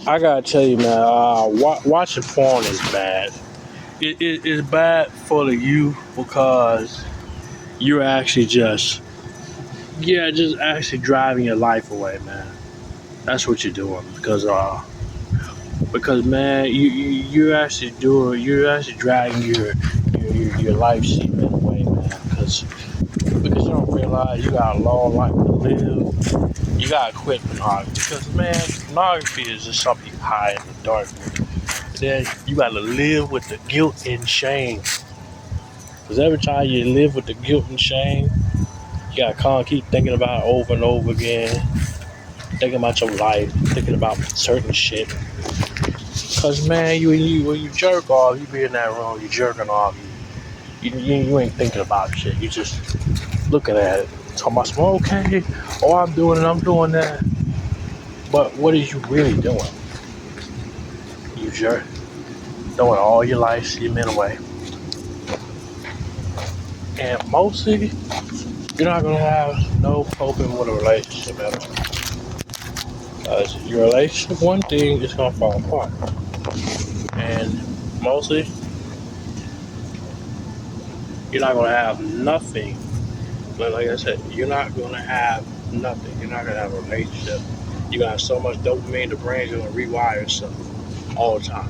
I gotta tell you, man, watching porn is bad. It's bad for the youth because you're actually just actually driving your life away, man. That's what you're doing because man, you're actually dragging your life seat away, man. Because you don't realize you got a long life to live. You gotta quit pornography because man, pornography is just something you hide in the dark with. Then you gotta live with the guilt and shame. Because every time you live with the guilt and shame, you gotta keep thinking about it over and over again. Thinking about your life, thinking about certain shit. Cause man, when you jerk off, you be in that room, you jerking off, you ain't thinking about shit. You just looking at it, talking about some okay, oh I'm doing it, I'm doing that. But what is you really doing? You jerk, doing all your life, seeming away, and mostly you're not gonna have no coping with a relationship at all. Cause your relationship, one thing is gonna fall apart, and mostly you're not gonna have nothing. But like I said, you're not gonna have nothing. You're not gonna have a relationship. You got so much dopamine, the brain's gonna rewire itself all the time.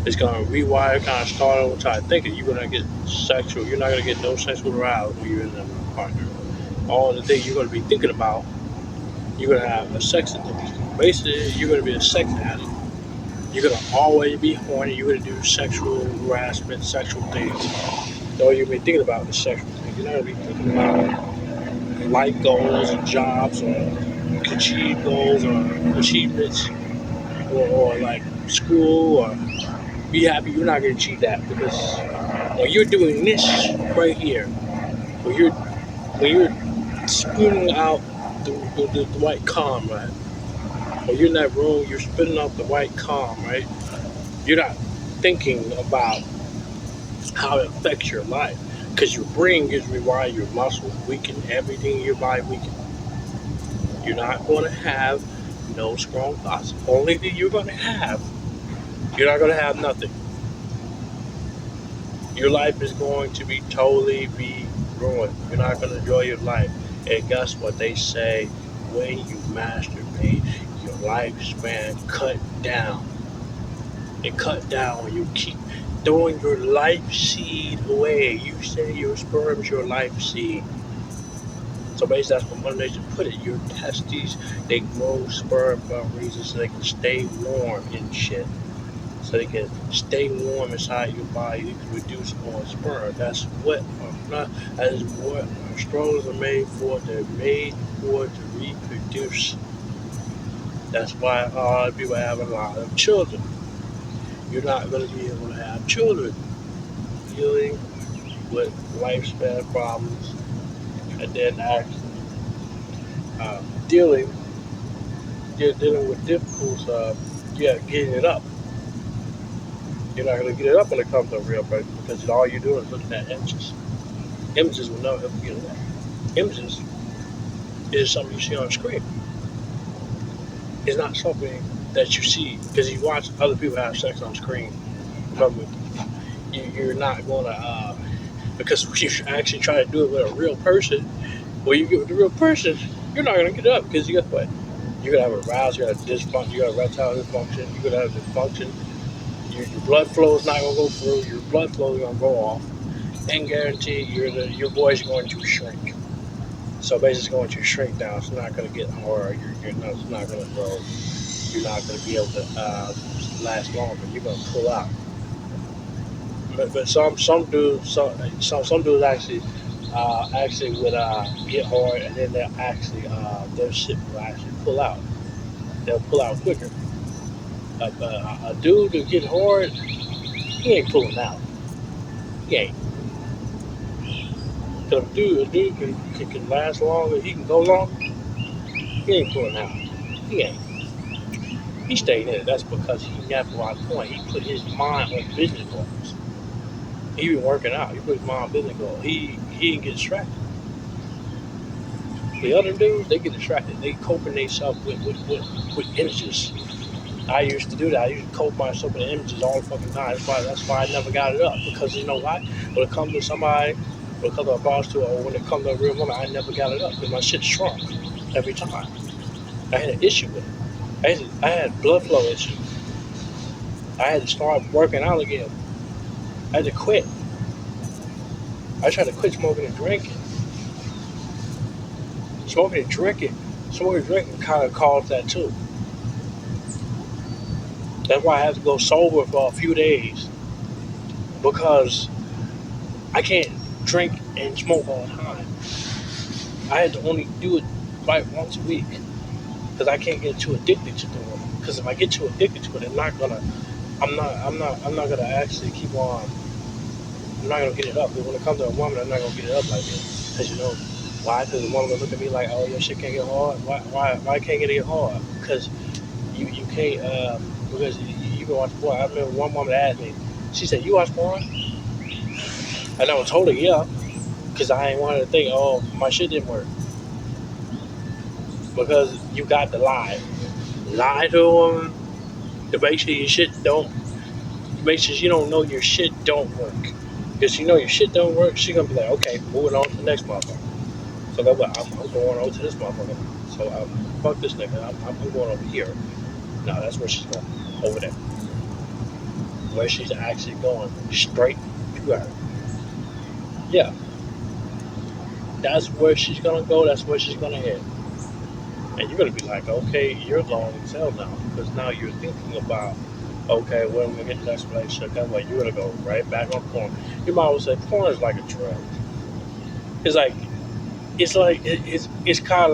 It's gonna rewire, kind of start over time thinking you're gonna get sexual. You're not gonna get no sexual arousal when you're in a partner. All the things you're gonna be thinking about, you're gonna have a sex addiction. Basically, you're gonna be a sex addict. You're gonna always be horny. You're gonna do sexual harassment, sexual things. All you're gonna be thinking about is sexual things. You're not gonna be thinking about life goals and jobs or achieve goals or achievements or like school or be happy. You're not gonna achieve that because when you're doing this right here, when you're spooning out the white calm, right? When you're in that room, you're spitting out the white calm, right? You're not thinking about how it affects your life because your brain gets rewired, your muscles weaken, everything in your body weaken. You're not going to have no strong thoughts. Only thing you're going to have, you're not going to have nothing. Your life is going to be totally be ruined. You're not going to enjoy your life. And guess what they say? When you masturbate, your lifespan cut down. It cut down when you keep throwing your life seed away. You say your sperm's your life seed. So basically, that's what Mother Nature put it. Your testes, they grow sperm for a reason so they can stay warm and shit. So they can stay warm inside your body. You can reduce more sperm. That's what that is what our strollers are made for. They're made for to reproduce. That's why a lot of people have a lot of children. You're not going to be able to have children dealing with lifespan problems and then actually uh, dealing you're dealing with difficulties getting it up. You're not going to get it up when it comes to a real person because all you're doing is looking at images. Images will never ever get it up. Images is something you see on a screen. It's not something that you see because you watch other people have sex on screen. Remember, you're not going to, because when you actually try to do it with a real person, when you get with the real person, you're not going to get it up because you got what? You're going to have a arousal, you got a dysfunction, you got a erectile dysfunction, you're going to have dysfunction. Your blood flow is not going to go through. Your blood flow is going to go off, and guarantee your voice is going to shrink. So basically, it's going to shrink down. It's not going to get hard. Your nose is not going to grow. You're not going to be able to last longer. You're going to pull out. But some dudes dudes actually would get hard, and then they'll actually their shit will actually pull out. They'll pull out quicker. A dude that get hard, he ain't pulling out. He ain't. So a dude can last longer, he can go longer, he ain't pulling out. He ain't. He stayed in it. That's because he got the right point. He put his mind on business goals. He been working out. He put his mind on business goals. He didn't get distracted. The other dudes, they get distracted. They coping themselves with images. I used to do that. I used to coat myself in images all the fucking time. That's why I never got it up. Because you know why? When it comes to somebody, when it comes to a prostitute, or when it comes to a real woman, I never got it up because my shit shrunk every time. I had an issue with it. I had blood flow issues. I had to start working out again. I had to quit. I tried to quit smoking and drinking. Smoking and drinking. Smoking and drinking kind of caused that too. That's why I had to go sober for a few days because I can't drink and smoke all the time. I had to only do it like once a week because I can't get too addicted to doing it. Because if I get too addicted to it, I'm not gonna actually keep on. I'm not gonna get it up. Because when it comes to a woman, I'm not gonna get it up like this. Because you know why? Because the woman gonna look at me like, oh, your shit can't get hard. Why can't it get hard? Because you can't. Because you can watch porn. I remember one woman asked me. She said, "You watch porn?" And I was told her, yeah, because I ain't wanted to think, oh, my shit didn't work. Because you got to lie to them to make sure your shit don't, make sure you don't know your shit don't work. Because you know your shit don't work, she gonna be like, okay, moving on to the next motherfucker. So that's what I'm going on to this motherfucker. So fuck this nigga. I'm going over here. No, that's where she's going. Over there. Where she's actually going. Straight to her. Yeah. That's where she's gonna go. That's where she's gonna head. And you're gonna be like, okay, you're long as hell now. Because now you're thinking about, okay, when we get to the next relationship, that's why you're gonna go right back on porn. Your mom will say porn is like a drug. It's like it's kind of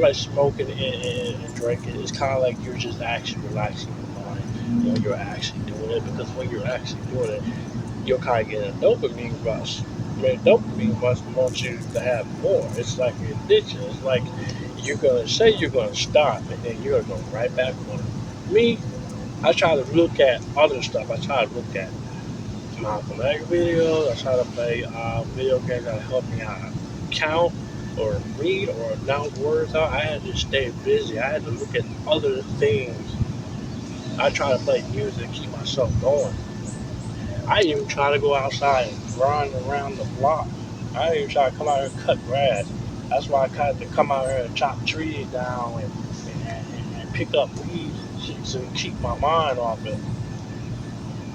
like smoking and drinking. It's kind of like you're just actually relaxing your mind when you're actually doing it. Because when you're actually doing it, you're kind of getting a dopamine rush. I mean, dopamine rush wants you to have more. It's like an addiction. It's like you're gonna say you're gonna stop, and then you're gonna go right back on it. Me, I try to look at other stuff. I try to look at my photography videos. I try to play video games that help me out count or read or announce words out. I had to stay busy. I had to look at other things. I try to play music, keep myself going. I even try to go outside and run around the block. I even try to come out here and cut grass. That's why I kind of come out here and chop trees down and pick up weeds and shit to keep my mind off it.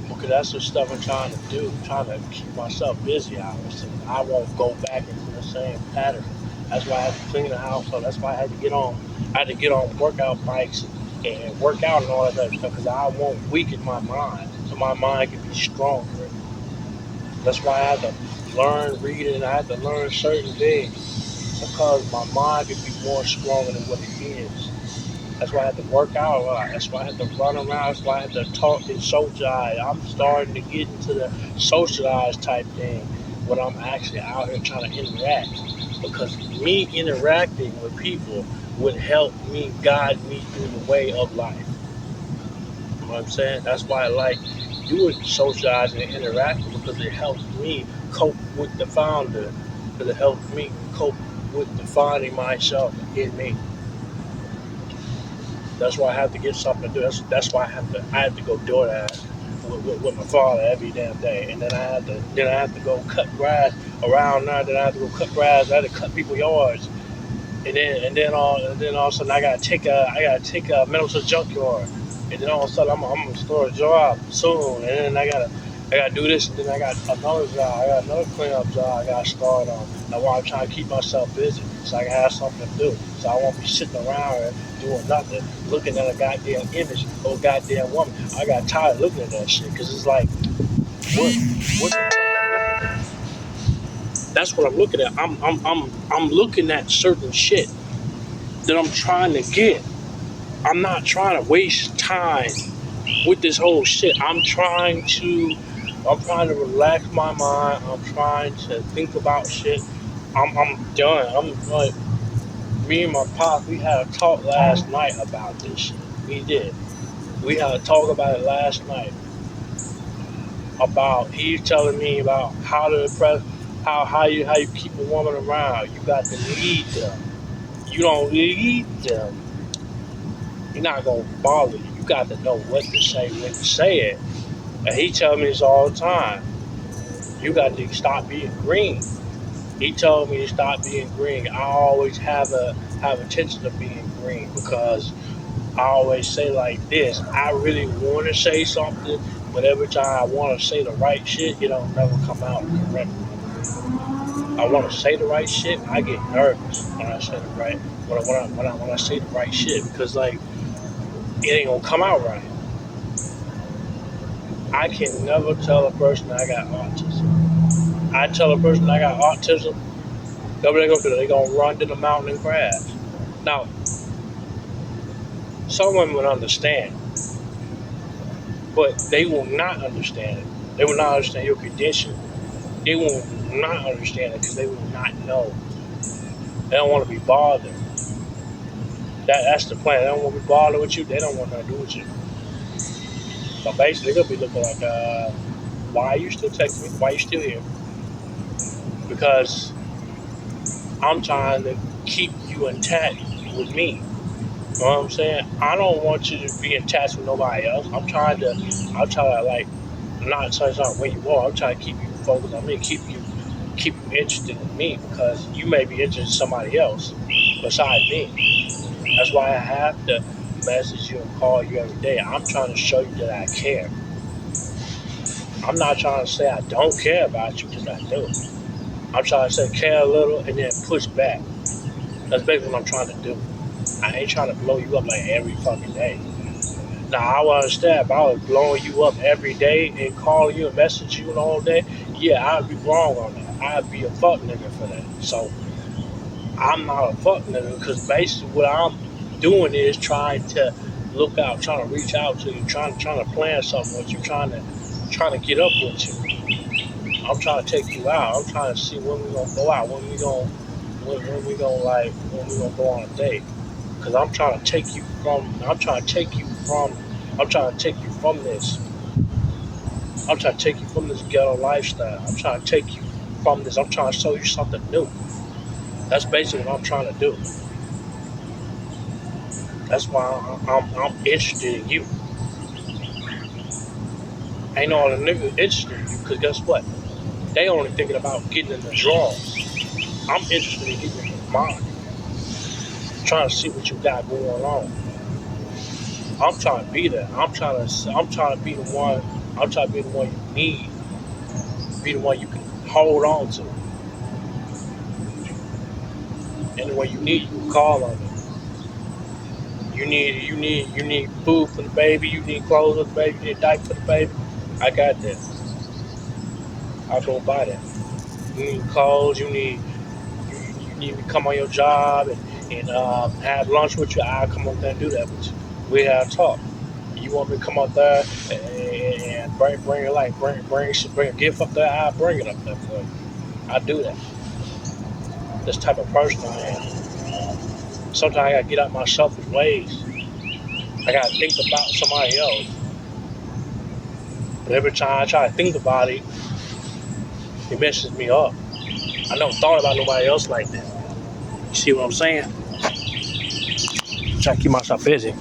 Because that's the stuff I'm trying to do. I'm trying to keep myself busy out here so I won't go back into the same pattern. That's why I had to clean the house up. That's why I had to get on. I had to get on workout bikes and work out and all that other stuff because I won't weaken my mind, so my mind can be stronger. That's why I had to learn reading. I had to learn certain things because my mind could be more stronger than what it is. That's why I had to work out a lot. That's why I had to run around. That's why I had to talk and socialize. I'm starting to get into the socialize type thing when I'm actually out here trying to interact. Because me interacting with people would help me guide me through the way of life. You know what I'm saying? That's why I like doing socializing and interacting because it helps me cope with the founder. Because it helps me cope with defining myself in me. That's why I have to get something to do. That's why I have to go do that with my father every damn day. And then I have to go cut grass around now. Then I have to go cut grass. I had to cut people's yards. And then all of a sudden I gotta take a metal to the junkyard. And then all of a sudden I'm gonna start a job soon. And then I gotta do this. And then I got another job. I got another cleanup job I gotta start on. That's why I'm trying to keep myself busy so I can have something to do. So I won't be sitting around here doing nothing, looking at a goddamn image or a goddamn woman. I got tired of looking at that shit because it's like, what? That's what I'm looking at. I'm looking at certain shit that I'm trying to get. I'm not trying to waste time with this whole shit. I'm trying to relax my mind. I'm trying to think about shit. I'm done. I'm like, me and my pop, we had a talk last night about this shit. We did. We had a talk about it last night. About he's telling me about how to impress, how you keep a woman around. You got to lead them. You don't lead them, you're not gonna bother you. you got to know what to say, when to say it. And he tell me this all the time. You got to stop being green. He told me to stop being green. I always have a tension of being green because I always say like this. I really want to say something, but every time I want to say the right shit, it don't never come out correct. I want to say the right shit. I get nervous when I say the right when I say the right shit because like it ain't gonna come out right. I can never tell a person I got autism. I tell a person I got autism, what they gonna do? They gonna run to the mountain and crash. Now, some women would understand, but they will not understand it. They will not understand your condition. They will not understand it because they will not know. They don't want to be bothered. That's the plan. They don't want to be bothered with you. They don't want nothing to do with you. So basically, they're gonna be looking like, why are you still texting me? Why are you still here? Because I'm trying to keep you intact with me. You know what I'm saying? I don't want you to be attached with nobody else. I'm trying to like, not trying to where you are. I'm trying to keep you focused on me, keep you interested in me because you may be interested in somebody else besides me. That's why I have to message you and call you every day. I'm trying to show you that I care. I'm not trying to say I don't care about you because I do. I'm trying to say care a little and then push back. That's basically what I'm trying to do. I ain't trying to blow you up like every fucking day. Now I would understand if I was blowing you up every day and calling you and messaging you all day. Yeah, I'd be wrong on that. I'd be a fuck nigga for that. So I'm not a fuck nigga because basically what I'm doing is trying to look out, trying to reach out to you, trying to plan something with you, trying to get up with you. I'm trying to take you out. I'm trying to see when we gonna go out, when we gonna go on a date. Cause I'm trying to take you from, I'm trying to take you from this. I'm trying to take you from this ghetto lifestyle. I'm trying to take you from this. I'm trying to show you something new. That's basically what I'm trying to do. That's why I'm interested in you. Ain't all the niggas interested in you. Cause guess what? They only thinking about getting in the draws. I'm interested in getting in your mind. Trying to see what you got going on. I'm trying to be there. I'm trying to be the one. I'm trying to be the one you need. Be the one you can hold on to. And when you need, you can call on me. You need food for the baby. You need clothes for the baby. You need a diaper for the baby. I got that. I'll go buy that. You need clothes. You need to come on your job and have lunch with you. I'll come up there and do that with you. We have a talk. You want me to come up there and bring it like bring a gift up there? I'll bring it up there for you. I do that. This type of person I am. Sometimes I gotta get out my selfish ways. I gotta think about somebody else. But every time I try to think about it, it messes me up. I never thought about nobody else like that. You see what I'm saying? Try to keep myself busy.